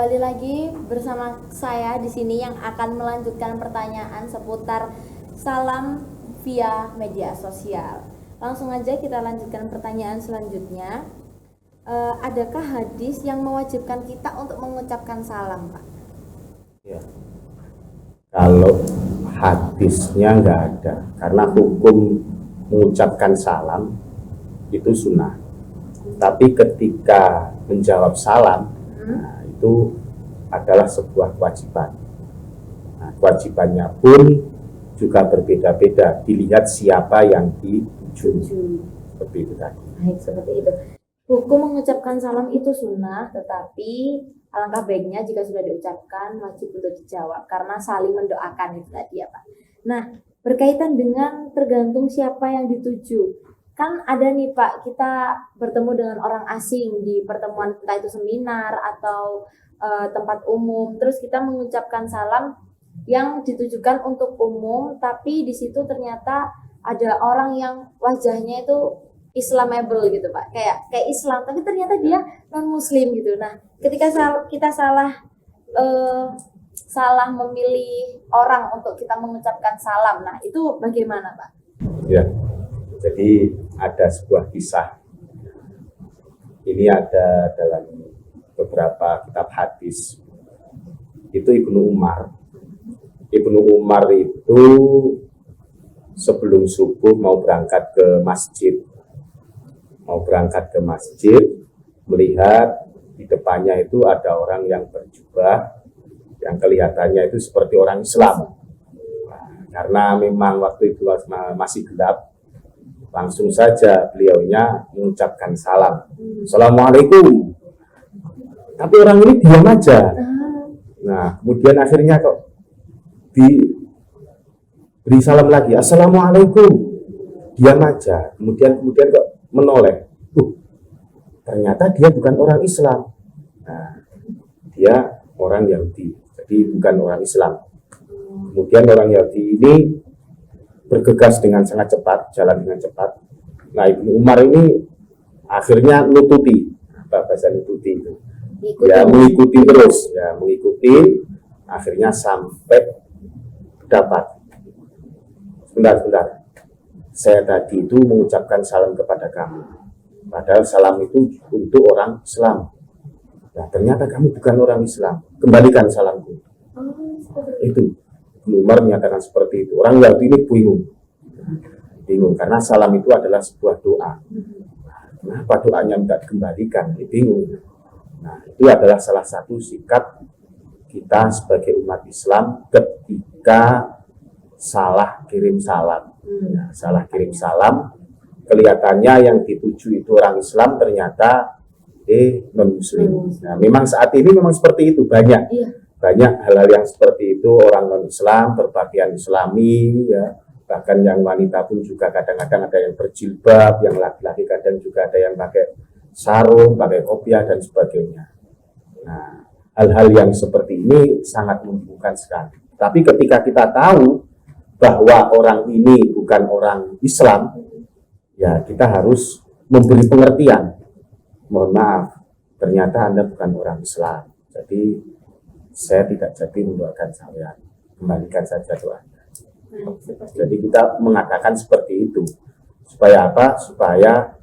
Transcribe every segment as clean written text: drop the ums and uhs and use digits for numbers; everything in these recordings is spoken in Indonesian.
kembali lagi bersama saya di sini yang akan melanjutkan pertanyaan seputar salam via media sosial. Langsung aja kita lanjutkan pertanyaan selanjutnya. Adakah hadis yang mewajibkan kita untuk mengucapkan salam, Pak? Ya. Kalau hadisnya nggak ada, karena hukum mengucapkan salam itu sunnah. Tapi ketika menjawab salam, nah, itu adalah sebuah kewajiban. Nah, kewajibannya pun juga berbeda-beda, dilihat siapa yang dituju. Seperti itu tadi. Baik, seperti itu. Hukum mengucapkan salam itu sunnah, tetapi alangkah baiknya jika sudah diucapkan wajib untuk dijawab karena saling mendoakan itu tadi ya Pak. Nah, berkaitan dengan tergantung siapa yang dituju. Kan ada nih Pak, kita bertemu dengan orang asing di pertemuan entah itu seminar atau tempat umum, terus kita mengucapkan salam yang ditujukan untuk umum, tapi di situ ternyata ada orang yang wajahnya itu Islamable gitu Pak, kayak Islam, tapi ternyata dia non Muslim gitu. Nah, ketika kita salah memilih orang untuk kita mengucapkan salam, nah itu bagaimana Pak? Ya, jadi ada sebuah kisah. Ini ada dalam beberapa kitab hadis. Itu Ibnu Umar. Ibnu Umar itu sebelum subuh mau berangkat ke masjid. Melihat di depannya itu ada orang yang berjubah, yang kelihatannya itu seperti orang Islam. Nah, karena memang waktu itu masih gelap, langsung saja beliaunya mengucapkan salam. Assalamualaikum. Tapi orang ini diam aja. Nah, kemudian akhirnya kok diberi salam lagi. Assalamualaikum. Diam aja. Kemudian kok menoleh. Ternyata dia bukan orang Islam. Nah, dia orang Yahudi. Jadi bukan orang Islam. Kemudian orang Yahudi ini bergegas dengan sangat cepat, jalan dengan cepat. Nah, Ibnu Umar ini akhirnya nututi, bahasa nututi itu. Ya, mengikuti terus, akhirnya sampai dapat. Sebentar. Saya tadi itu mengucapkan salam kepada kamu. Padahal salam itu untuk orang Islam. Nah, ternyata kamu bukan orang Islam. Kembalikan salamku. Itu. Umar menyatakan seperti itu. Orang Yahudi ini bingung karena salam itu adalah sebuah doa. Kenapa doanya tidak dikembalikan? Bingung. Nah, itu adalah salah satu sikap kita sebagai umat Islam ketika salah kirim salam. Nah, salah kirim salam, kelihatannya yang dituju itu orang Islam, ternyata non Muslim. Nah, memang saat ini memang seperti itu banyak. Banyak hal-hal yang seperti itu, orang non-Islam berpakaian Islami, ya, bahkan yang wanita pun juga kadang-kadang ada yang berjilbab, yang laki-laki kadang juga ada yang pakai sarung, pakai kopiah dan sebagainya. Nah, hal-hal yang seperti ini sangat membingungkan sekali. Tapi ketika kita tahu bahwa orang ini bukan orang Islam, ya kita harus memberi pengertian. Mohon maaf, ternyata Anda bukan orang Islam. Jadi saya tidak jadi mendoakan saya, kembalikan saja doanya. Jadi kita mengatakan seperti itu supaya apa? Supaya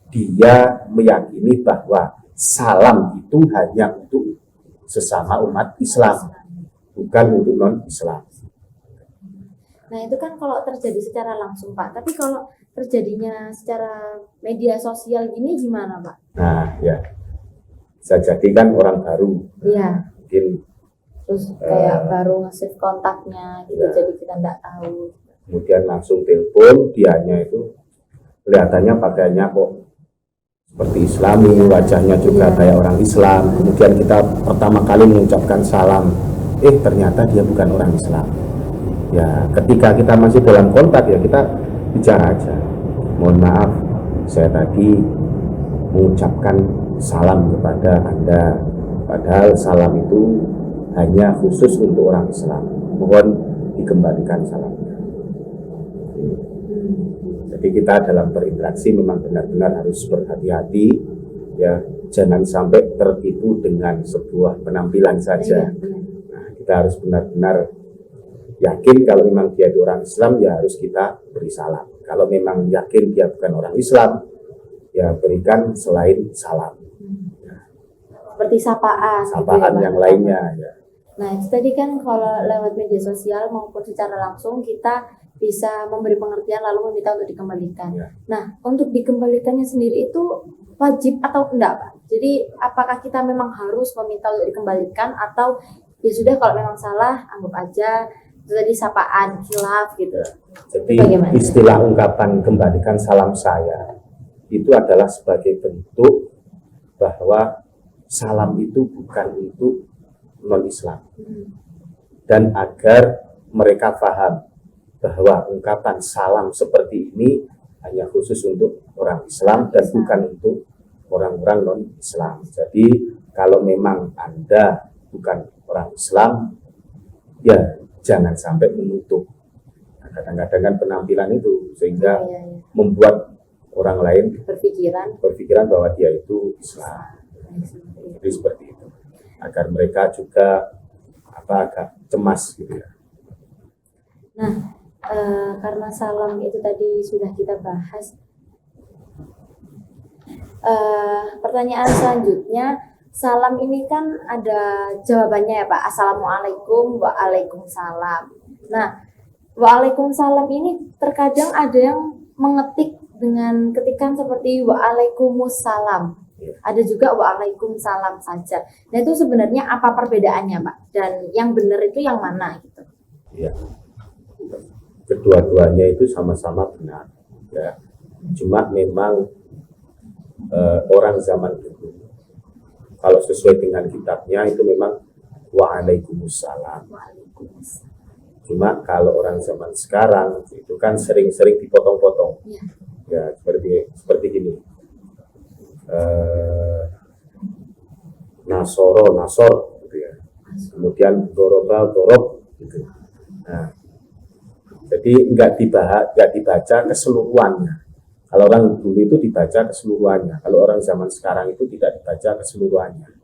dia meyakini bahwa salam itu hanya untuk sesama umat Islam, bukan untuk non-Islam. Nah, itu kan kalau terjadi secara langsung Pak, tapi kalau terjadinya secara media sosial gini gimana Pak? Nah, ya, bisa jadi kan orang baru. Iya. Mungkin terus kayak baru nge-save kontaknya gitu, ya. Jadi kita nggak tahu. Kemudian langsung telepon, dianya itu kelihatannya pakaiannya kok seperti Islami, wajahnya juga kayak orang Islam. Kemudian kita pertama kali mengucapkan salam, ternyata dia bukan orang Islam. Ya, ketika kita masih dalam kontak ya kita bicara aja. Mohon maaf, saya tadi mengucapkan salam kepada Anda. Padahal salam itu hanya khusus untuk orang Islam. Mohon dikembalikan salamnya. Jadi kita dalam berinteraksi memang benar-benar harus berhati-hati Ya, jangan sampai tertipu dengan sebuah penampilan saja. Nah, kita harus benar-benar yakin kalau memang dia itu orang Islam, ya harus kita beri salam. Kalau memang yakin dia bukan orang Islam, ya berikan selain salam. Seperti sapaan gitu Sapaan ya, yang Pak? lainnya ya. Nah, itu tadi kan kalau lewat media sosial maupun secara langsung kita bisa memberi pengertian lalu meminta untuk dikembalikan. Ya. Nah, untuk dikembalikannya sendiri itu wajib atau enggak, Pak? Jadi, apakah kita memang harus meminta untuk dikembalikan atau ya sudah kalau memang salah anggap aja itu tadi sapaan, khilaf gitu. Jadi Bagaimana? istilah ungkapan kembalikan salam saya itu adalah sebagai bentuk bahwa salam itu bukan untuk non-Islam, dan agar mereka paham bahwa ungkapan salam seperti ini hanya khusus untuk orang Islam dan bukan untuk orang-orang non-Islam. Jadi kalau memang Anda bukan orang Islam, ya jangan sampai menutup. Nah, kadang-kadang kan penampilan itu sehingga Ya. membuat orang lain Berpikiran bahwa dia itu Islam. Jadi seperti itu, agar mereka juga agak cemas gitu ya. Nah, karena salam itu tadi sudah kita bahas, pertanyaan selanjutnya, salam ini kan ada jawabannya ya Pak, Assalamualaikum, Waalaikumsalam. Nah, Waalaikumsalam ini terkadang ada yang mengetik dengan ketikan seperti Waalaikumsalam. Ada juga Waalaikumsalam saja. Nah, itu sebenarnya apa perbedaannya Pak? Dan yang benar itu yang mana gitu? Ya, kedua-duanya itu sama-sama benar ya. Cuma memang orang zaman dulu kalau sesuai dengan kitabnya itu memang Waalaikumsalam. Cuma kalau orang zaman sekarang itu kan sering-sering dipotong-potong ya, seperti gini, nasor gitu ya, kemudian dorob gitu. Nah, jadi nggak dibaca keseluruhannya. Kalau orang dulu itu dibaca keseluruhannya, kalau orang zaman sekarang itu tidak dibaca keseluruhannya.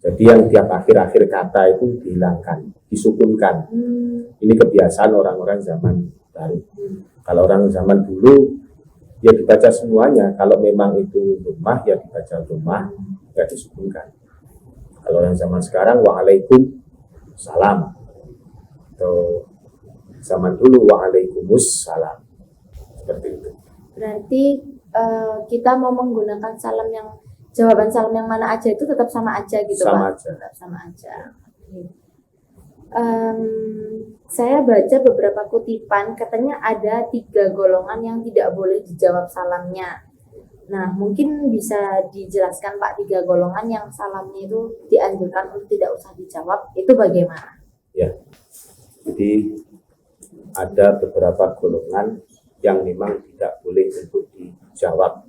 Jadi yang tiap akhir-akhir kata itu dihilangkan, disukunkan. Ini kebiasaan orang-orang zaman baru. Kalau orang zaman dulu ya dibaca semuanya. Kalau memang itu rumah ya dibaca rumah, ya disukunkan. Kalau orang zaman sekarang Waalaikumsalam. Atau zaman dulu Waalaikumsalam. Seperti itu. Berarti kita mau menggunakan jawaban salam yang mana aja itu tetap sama aja gitu Sama Pak? aja. Tetap sama aja. Saya baca beberapa kutipan, katanya ada 3 golongan yang tidak boleh dijawab salamnya. Nah, mungkin bisa dijelaskan Pak, 3 golongan yang salamnya itu dianjurkan untuk tidak usah dijawab, itu bagaimana? Ya, jadi ada beberapa golongan yang memang tidak boleh untuk dijawab.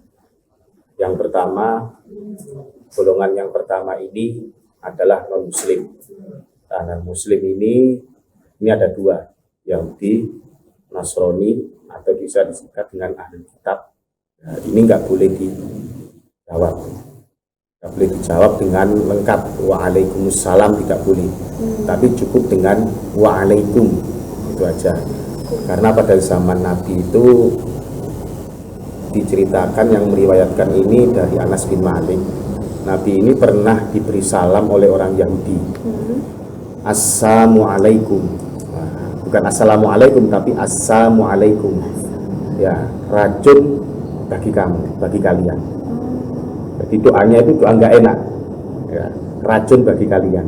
Yang pertama, golongan yang pertama ini adalah non-muslim. Nah, non-muslim ini ada 2, Yahudi, Nasrani, atau bisa disingkat dengan ahli kitab. Nah, ini nggak boleh dijawab. Nggak boleh dijawab dengan lengkap Waalaikumsalam, tidak boleh. Tapi cukup dengan Waalaikum, itu aja. Karena pada zaman Nabi itu diceritakan, yang meriwayatkan ini dari Anas bin Malik, Nabi ini pernah diberi salam oleh orang Yahudi. Assalamualaikum. Nah, bukan assalamualaikum tapi assalamualaikum. Ya, racun bagi kamu, bagi kalian. Jadi doanya itu doa nggak enak. Ya, racun bagi kalian.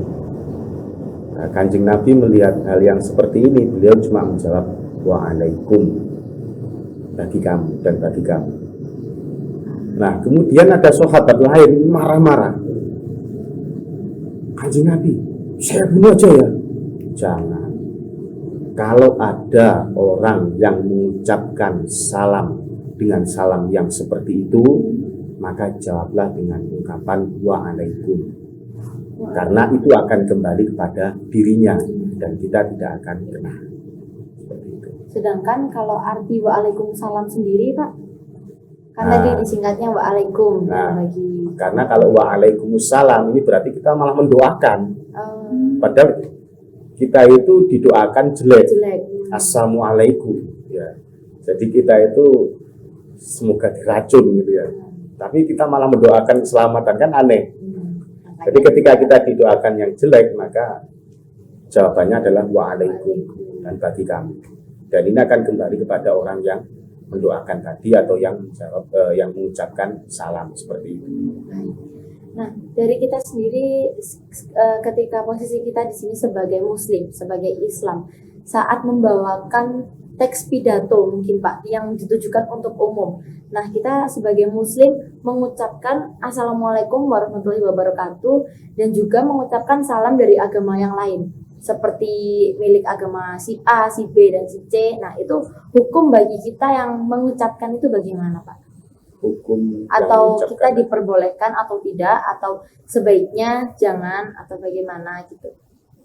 Nah, Kanjeng Nabi melihat hal yang seperti ini, beliau cuma menjawab Waalaikum, bagi kamu dan bagi kamu. Nah, kemudian ada sahabat lain marah-marah. Kanjeng Nabi, saya bunuh aja ya. Jangan. Kalau ada orang yang mengucapkan salam dengan salam yang seperti itu, maka jawablah dengan ungkapan Waalaikum. Karena itu akan kembali kepada dirinya dan kita tidak akan kena. Seperti itu. Sedangkan kalau arti Waalaikumsalam sendiri Pak? Kan tadi disingkatnya waalaikum. Nah, bagi karena kalau waalaikumsalam ini berarti kita malah mendoakan. Padahal kita itu didoakan jelek. Assalamualaikum. Ya. Jadi kita itu semoga diracun gitu ya. Tapi kita malah mendoakan keselamatan, kan aneh. Jadi ketika kita didoakan yang jelek, maka jawabannya adalah waalaikum dan bagi kami. Dan ini akan kembali kepada orang yang mendoakan tadi atau yang menjawab, yang mengucapkan salam seperti itu. Nah, dari kita sendiri ketika posisi kita di sini sebagai Muslim, sebagai Islam, saat membawakan teks pidato mungkin Pak yang ditujukan untuk umum. Nah, kita sebagai Muslim mengucapkan Assalamualaikum warahmatullahi wabarakatuh dan juga mengucapkan salam dari agama yang lain seperti milik agama si A, si B, dan si C. Nah, itu hukum bagi kita yang mengucapkan itu bagaimana Pak? Hukum Atau kita diperbolehkan atau tidak, atau sebaiknya jangan, atau bagaimana gitu?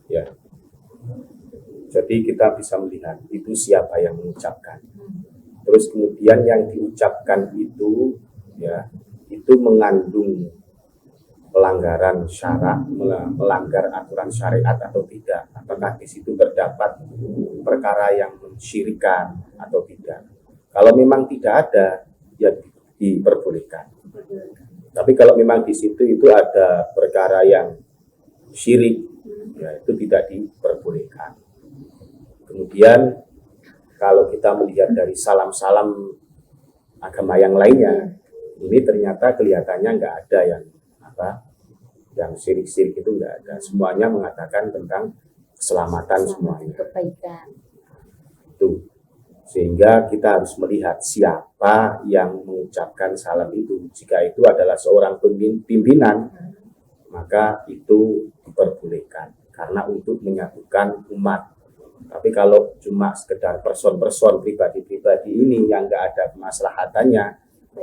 Ya. Jadi kita bisa melihat itu siapa yang mengucapkan. Terus kemudian yang diucapkan itu ya itu mengandung pelanggaran syarak, melanggar aturan syariat atau tidak. Apakah di situ terdapat perkara yang mensyirikan atau tidak. Kalau memang tidak ada, ya diperbolehkan. Tapi kalau memang di situ itu ada perkara yang syirik, ya itu tidak diperbolehkan. Kemudian kalau kita melihat dari salam-salam agama yang lainnya, ini ternyata kelihatannya nggak ada yang syirik-syirik itu nggak ada. Semuanya mengatakan tentang keselamatan semuanya. Kebaikan. Itu. Sehingga kita harus melihat siapa yang mengucapkan salam itu. Jika itu adalah seorang pimpinan, maka itu diperbolehkan karena untuk menyatukan umat. Tapi kalau cuma sekedar person-person pribadi-pribadi ini yang nggak ada kemaslahatannya,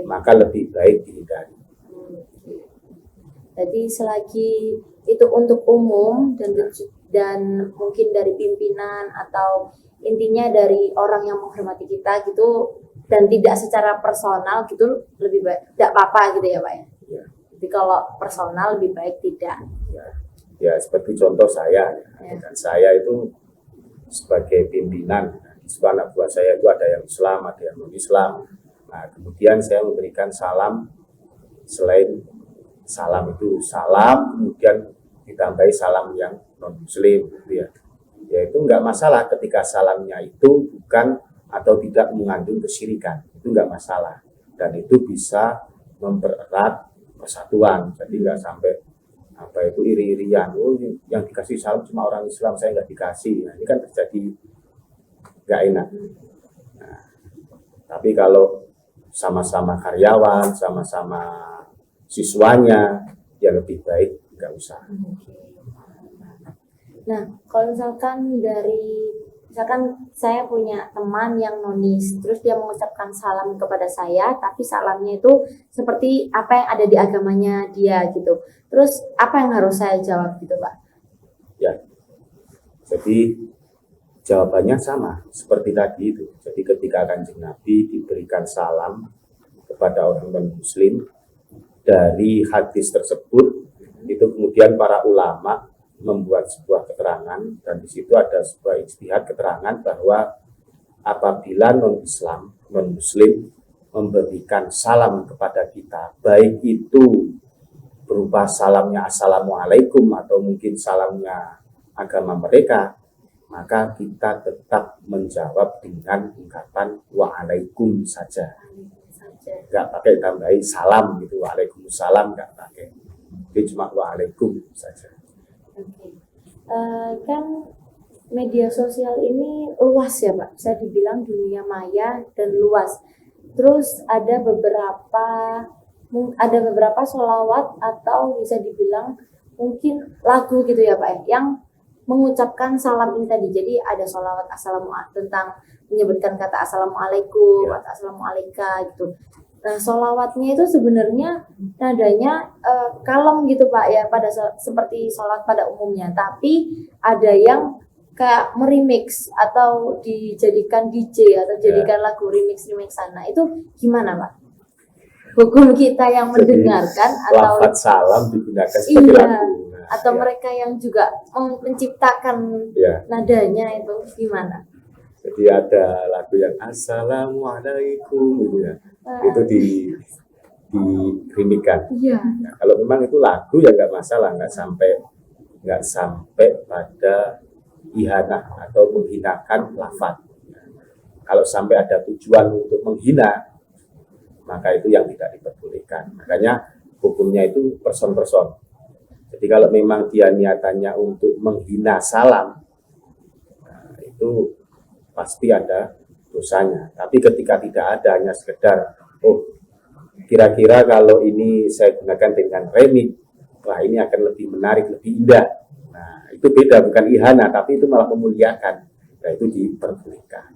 maka lebih baik dihindari. Jadi selagi itu untuk umum dan mungkin dari pimpinan atau intinya dari orang yang menghormati kita gitu dan tidak secara personal gitu lebih baik tidak apa-apa gitu ya Pak ya. Ya. Jadi kalau personal lebih baik tidak. Ya seperti contoh saya, dan saya itu sebagai pimpinan, di anak buah saya itu ada yang Islam, ada yang non-Islam. Nah kemudian saya memberikan salam, selain salam itu salam, kemudian ditambahi salam yang non-Muslim, gitu ya. Ya itu nggak masalah ketika salamnya itu bukan atau tidak mengandung kesyirikan, itu nggak masalah. Dan itu bisa mempererat persatuan, jadi nggak sampai itu iri-irian. Oh, yang dikasih salam cuma orang Islam, saya nggak dikasih. Nah, ini kan terjadi nggak enak. Nah, tapi kalau sama-sama karyawan, sama-sama siswanya, ya lebih baik nggak usah. Nah, kalau misalkan saya punya teman yang nonis, terus dia mengucapkan salam kepada saya, tapi salamnya itu seperti apa yang ada di agamanya dia gitu. Terus apa yang harus saya jawab gitu Pak? Ya, jadi jawabannya sama seperti tadi itu. Jadi ketika Kanjeng Nabi diberikan salam kepada orang non-Muslim, dari hadis tersebut itu kemudian para ulama membuat sebuah keterangan, dan di situ ada sebuah ijtihad keterangan bahwa apabila non-Islam, non-Muslim memberikan salam kepada kita, baik itu berupa salamnya Assalamualaikum atau mungkin salamnya agama mereka, maka kita tetap menjawab dengan ungkapan Waalaikum saja. Nggak pakai tambahi salam gitu, Waalaikumsalam nggak pakai, itu cuma Waalaikum saja. Kan media sosial ini luas ya Pak, bisa dibilang dunia maya dan luas. Terus ada beberapa sholawat atau bisa dibilang mungkin lagu gitu ya Pak ya, yang mengucapkan salam ini tadi. Jadi ada sholawat tentang menyebutkan kata Assalamualaikum atau Assalamualaikum gitu. Nah, sholawatnya itu sebenarnya nadanya kalem gitu Pak ya, pada seperti sholawat pada umumnya. Tapi ada yang kayak meremix atau dijadikan DJ atau jadikan lagu remix sana. Itu gimana Pak? hukum kita yang Jadi, mendengarkan atau lafaz salam digunakan sebagai iya, lantunan. atau Ya. mereka yang juga menciptakan Ya. nadanya itu gimana? Jadi ada lagu yang Assalamualaikum gitu ya. Itu dirimikan. Iya. Nah, kalau memang itu lagu ya nggak masalah, nggak sampai pada ihanah atau menghinakan lafaz. Kalau sampai ada tujuan untuk menghina, maka itu yang tidak diperbolehkan. Makanya hukumnya itu person-person. Jadi kalau memang dia niatannya untuk menghina salam, nah, itu pasti ada dosanya. Tapi ketika tidak ada, hanya sekedar, oh kira-kira kalau ini saya gunakan dengan remix, wah ini akan lebih menarik, lebih indah. Nah itu beda, bukan ihana, tapi itu malah memuliakan. Nah itu diperbolehkan.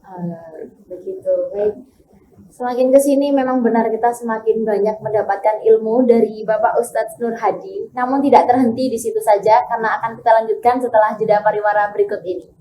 Begitu, baik. Semakin kesini memang benar kita semakin banyak mendapatkan ilmu dari Bapak Ustadz Nur Hadi. Namun tidak terhenti di situ saja karena akan kita lanjutkan setelah jeda pariwara berikut ini.